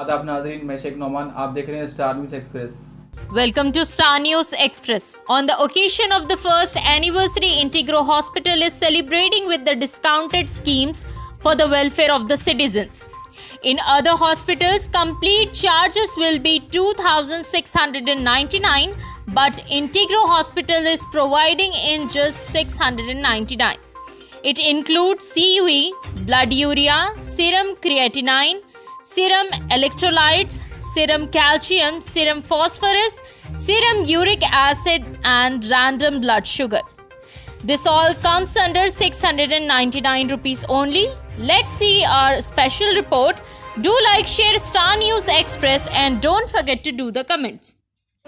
आदाब नाजरीन, मैं शेख नौमान, आप देख रहे हैं star news express. Welcome to Star News Express. On the occasion of the first anniversary, Integro Hospital is celebrating with the discounted schemes for the welfare of the citizens. In other hospitals, complete charges will be 2,699, but Integro Hospital is providing in just 699. It includes CUE, blood urea, serum creatinine, serum electrolytes, serum calcium, serum phosphorus, serum uric acid, and random blood sugar. This all comes under 699 rupees only. Let's see our special report. Do like, share Star News Express, and don't forget to do the comments.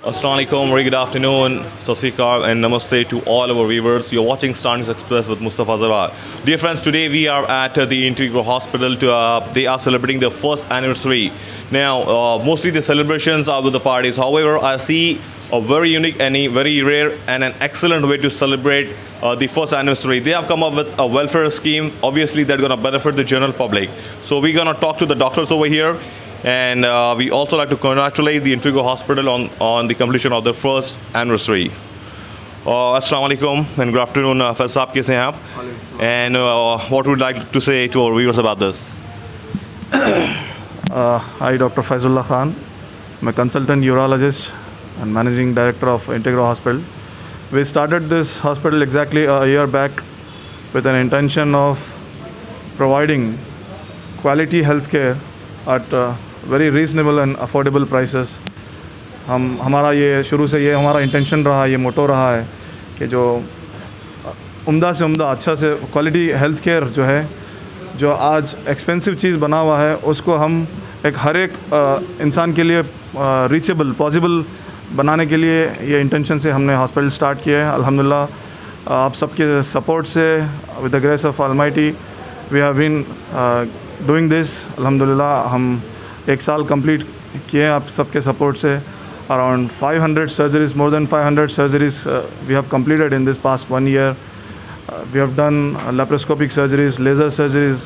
Assalamu alaikum, very good afternoon, Sat Sri Akal and Namaste to all our viewers. You're watching Star News Express with Mustafa Zarar. Dear friends, today we are at the Integro Hospital. They are celebrating their first anniversary. Now, mostly the celebrations are with the parties. However, I see a very unique and a very rare and an excellent way to celebrate the first anniversary. They have come up with a welfare scheme. Obviously, they're going to benefit the general public. So we're going to talk to the doctors over here. And we also like to congratulate the Integro Hospital on the completion of their first anniversary. Assalamu alaikum and good afternoon, Faiz Saab, kaise hain aap? And what would you like to say to our viewers about this? Hi, Dr. Faizullah Khan. I'm a consultant urologist and managing director of Integro Hospital. We started this hospital exactly a year back with an intention of providing quality healthcare at very reasonable and affordable prices. हमारा ये शुरू से ये हमारा intention रहा, ये मोटो रहा है कि जो उम्दा से उम्दा अच्छा से क्वालिटी हेल्थ केयर जो है, जो आज एक्सपेंसिव चीज़ बना हुआ है, उसको हम हर एक इंसान के लिए रीचेबल पॉसिबल बनाने के लिए ये इंटेंशन से हमने हॉस्पिटल स्टार्ट किया है. अल्हम्दुलिल्लाह आप सबके सपोर्ट से, with the grace of almighty, we have been doing this. अल्हम्दुलिल्लाह हम एक साल कंप्लीट किए आप सबके सपोर्ट से. Around 500 surgeries, more than 500 surgeries we have completed in this past 1 year. We have done laparoscopic surgeries, laser surgeries.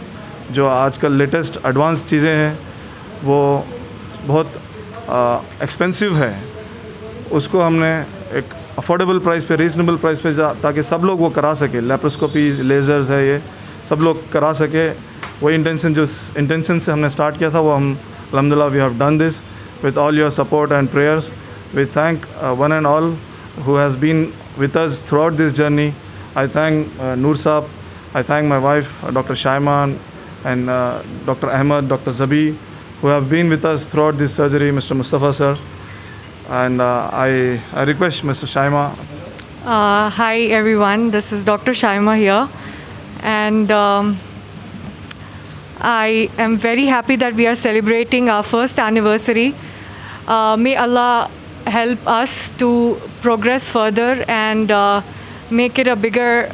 जो आजकल लेटेस्ट एडवांस चीज़ें हैं वो बहुत एक्सपेंसिव है, उसको हमने एक अफोर्डेबल प्राइस पे, रीज़नेबल प्राइस पे ताकि सब लोग वो करा सके. लेप्रोस्कोपी, लेज़र्स है, ये सब लोग करा सके. वही इंटेंशन से हमने स्टार्ट किया था, वो हम अल्हम्दुलिल्लाह we have done this with all your support and prayers. We thank one and all who has been with us throughout this journey. I thank Noor Saab, I thank my wife Dr. Shaiman and Dr. Ahmed, Dr. Zabi, who have been with us throughout this surgery, Mr. Mustafa sir. And I request Mr. Shaima. Hi everyone, this is Dr. Shaima here, and I am very happy that we are celebrating our first anniversary. May Allah help us to progress further and make it a bigger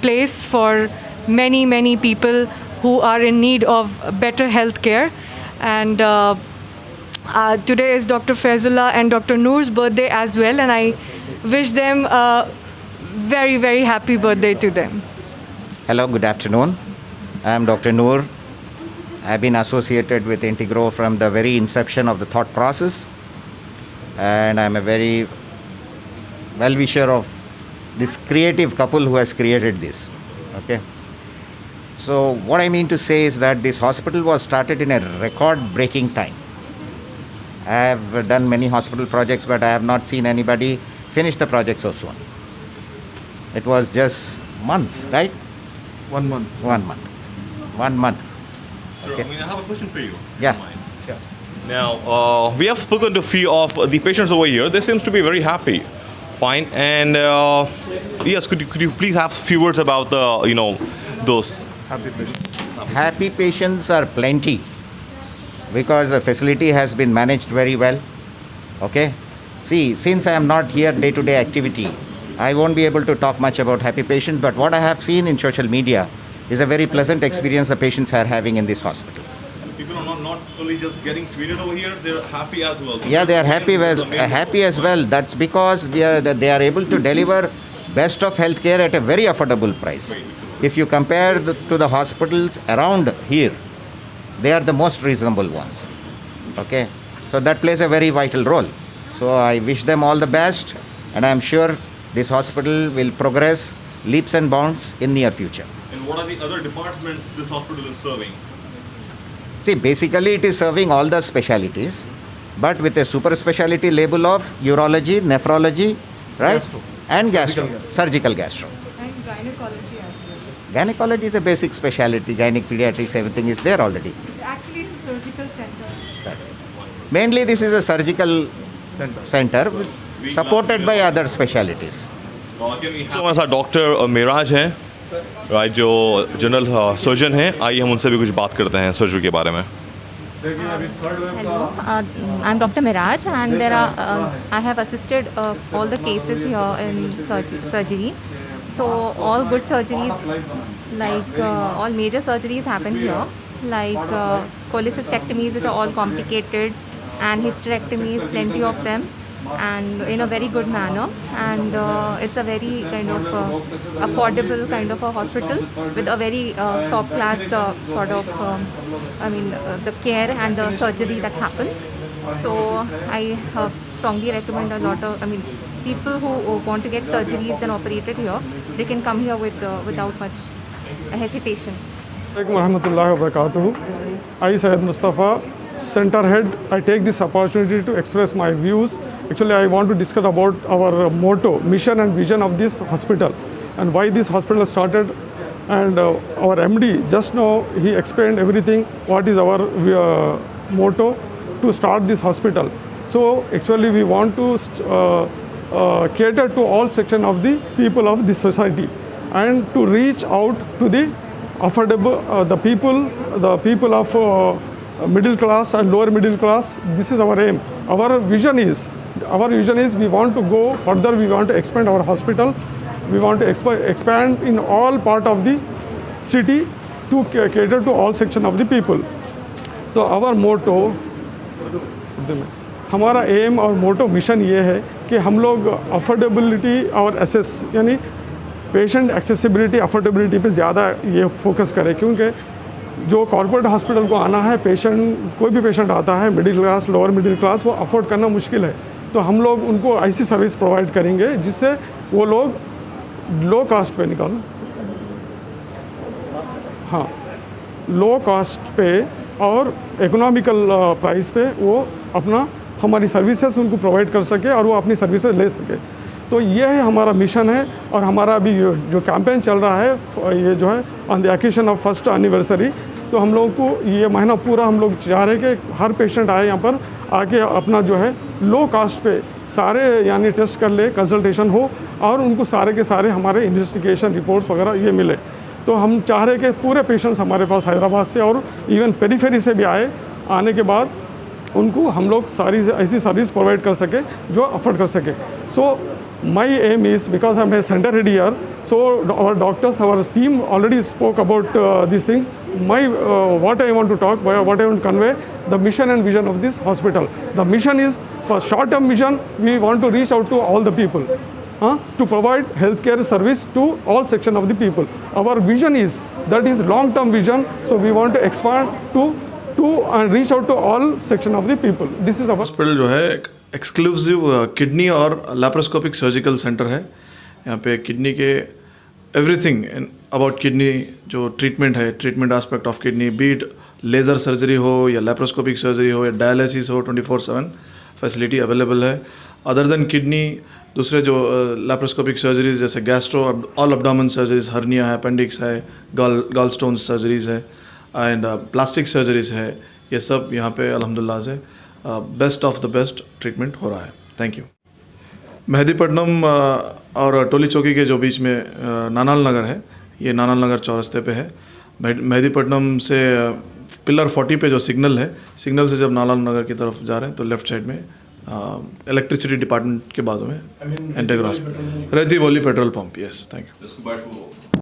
place for many people who are in need of better health care. And today is Dr. Faizullah and Dr. Noor's birthday as well, and I wish them a very happy birthday to them. Hello, good afternoon. I am Dr. Noor. I've been associated with Integro from the very inception of the thought process, and I'm a very well-wisher of this creative couple who has created this. Okay. So what I mean to say is that this hospital was started in a record-breaking time. I have done many hospital projects, but I have not seen anybody finish the project so soon. It was just months, right? 1 month. 1 month. 1 month. Sure. Okay. I have a question for you. Yeah. Sure. Now, we have spoken to a few of the patients over here. They seems to be very happy. Fine. And yes, could you please have a few words about those Happy patients. Happy patients are plenty because the facility has been managed very well. Okay. See, since I am not here day-to-day activity, I won't be able to talk much about happy patients, but what I have seen in social media is a very pleasant experience the patients are having in this hospital. people are not only just getting treated over here, they're happy as well. Yeah, they are happy as well. That's because they are able to deliver best of healthcare at a very affordable price. If you compare to the hospitals around here, they are the most reasonable ones. Okay, so that plays a very vital role. So I wish them all the best, and I am sure this hospital will progress leaps and bounds in near future. And what are the other departments this hospital is serving? See, basically it is serving all the specialities, but with a super speciality label of urology, nephrology, right? Gastro. And gastro, surgical gastro. And gynecology as well. Gynecology is a basic specialty, gynec pediatrics, everything is there already. Actually, it's a surgical center. Mainly this is a surgical center supported by other specialities. तो हमारे साथ doctor Meraj हैं, right, जो general surgeon हैं. आइए हम उनसे भी कुछ बात करते हैं सर्जरी के बारे में. Hello, I'm Dr. Miraj, and I have assisted all the cases here in surgery. So all good surgeries, like all major surgeries happen here, like cholecystectomies, which are all complicated, and hysterectomies, plenty of them, and in a very good manner. And it's a very kind of affordable kind of a hospital with a very top class sort of the care and the surgery that happens. So I strongly recommend a lot of people who want to get surgeries and operated here, they can come here without much hesitation. Warahmatullahi wabarakatuh. I, Syed Mustafa, Center Head, I take this opportunity to express my views. Actually, I want to discuss about our motto, mission and vision of this hospital, and why this hospital started. And our MD, just now, he explained everything, what is our motto to start this hospital. So actually, we want to cater to all sections of the people of this society, and to reach out to the affordable, the people of middle class and lower middle class. This is our aim. Our vision is we want to go further. We want to expand our hospital. We want to expand in all part of the city to cater to all section of the people. So our motto, हमारा M और मोटो mission ये है कि हम लोग affordability और assess यानी patient accessibility affordability पे ज़्यादा ये फोकस करें, क्योंकि जो कॉर्पोरेट हॉस्पिटल को आना है, कोई भी पेशेंट आता है middle class lower middle class, वो अफोर्ड करना मुश्किल है. तो हम लोग उनको ऐसी सर्विस प्रोवाइड करेंगे जिससे वो लोग लो कास्ट पे लो कास्ट पे और इकोनॉमिकल प्राइस पे वो अपना हमारी सर्विसेज उनको प्रोवाइड कर सके और वो अपनी सर्विसेज ले सके. तो ये है हमारा मिशन है. और हमारा अभी जो कैंपेन चल रहा है, ये जो है on the occasion of first anniversary, तो हम लोग को ये महीना पूरा हम लोग चाह रहे हैं कि हर पेशेंट आए यहाँ पर, आके अपना जो है लो कास्ट पे सारे यानी टेस्ट कर ले, कंसल्टेशन हो, और उनको सारे के सारे हमारे इन्वेस्टिगेशन रिपोर्ट्स वगैरह ये मिले. तो हम चाह रहे हैं कि पूरे पेशेंट्स हमारे पास हैदराबाद से और इवन पेरीफेरी से भी आने के बाद उनको हम लोग सारी ऐसी सर्विस प्रोवाइड कर सके जो अफोर्ड कर सके. सो my aim is, because I'm a center head here, so our doctors, our team already spoke about these things. What I want to talk, what I want to convey, the mission and vision of this hospital. The mission is, for short-term vision, we want to reach out to all the people, to provide healthcare service to all sections of the people. Our vision is, that is long-term vision, so we want to expand to and reach out to all sections of the people. This is our hospital जो है exclusive kidney और laparoscopic surgical centre है. यहाँ पे kidney के everything about kidney जो treatment है, treatment aspect of kidney, be it laser surgery हो या लैप्रोस्कोपिक सर्जरी हो या डायलिसिस हो, 24/7 फैसिलिटी अवेलेबल है. अदर देन किडनी दूसरे जो लैप्रोस्कोपिक सर्जरीज जैसे gastro, all abdomen surgeries, hernia है, अपेंडिक्स है, गॉल स्टोन सर्जरीज है, एंड प्लास्टिक सर्जरीज है, ये सब यहाँ पे अल्हम्दुलिल्लाह से best of the best treatment हो रहा है. Thank you. मेहदीपट्टनम और टोली चौकी के जो बीच में नानाल नगर है, ये नानाल नगर चौरस्ते पे है. मेहदीपट्टनम से पिलर 40 पे जो सिग्नल है, सिग्नल से जब नानाल नगर की तरफ जा रहे हैं तो लेफ़्ट साइड में इलेक्ट्रिसिटी डिपार्टमेंट के बाजू में इंटीग्रो हॉस्पिटल, रहती बोली petrol pump. Yes, thank you.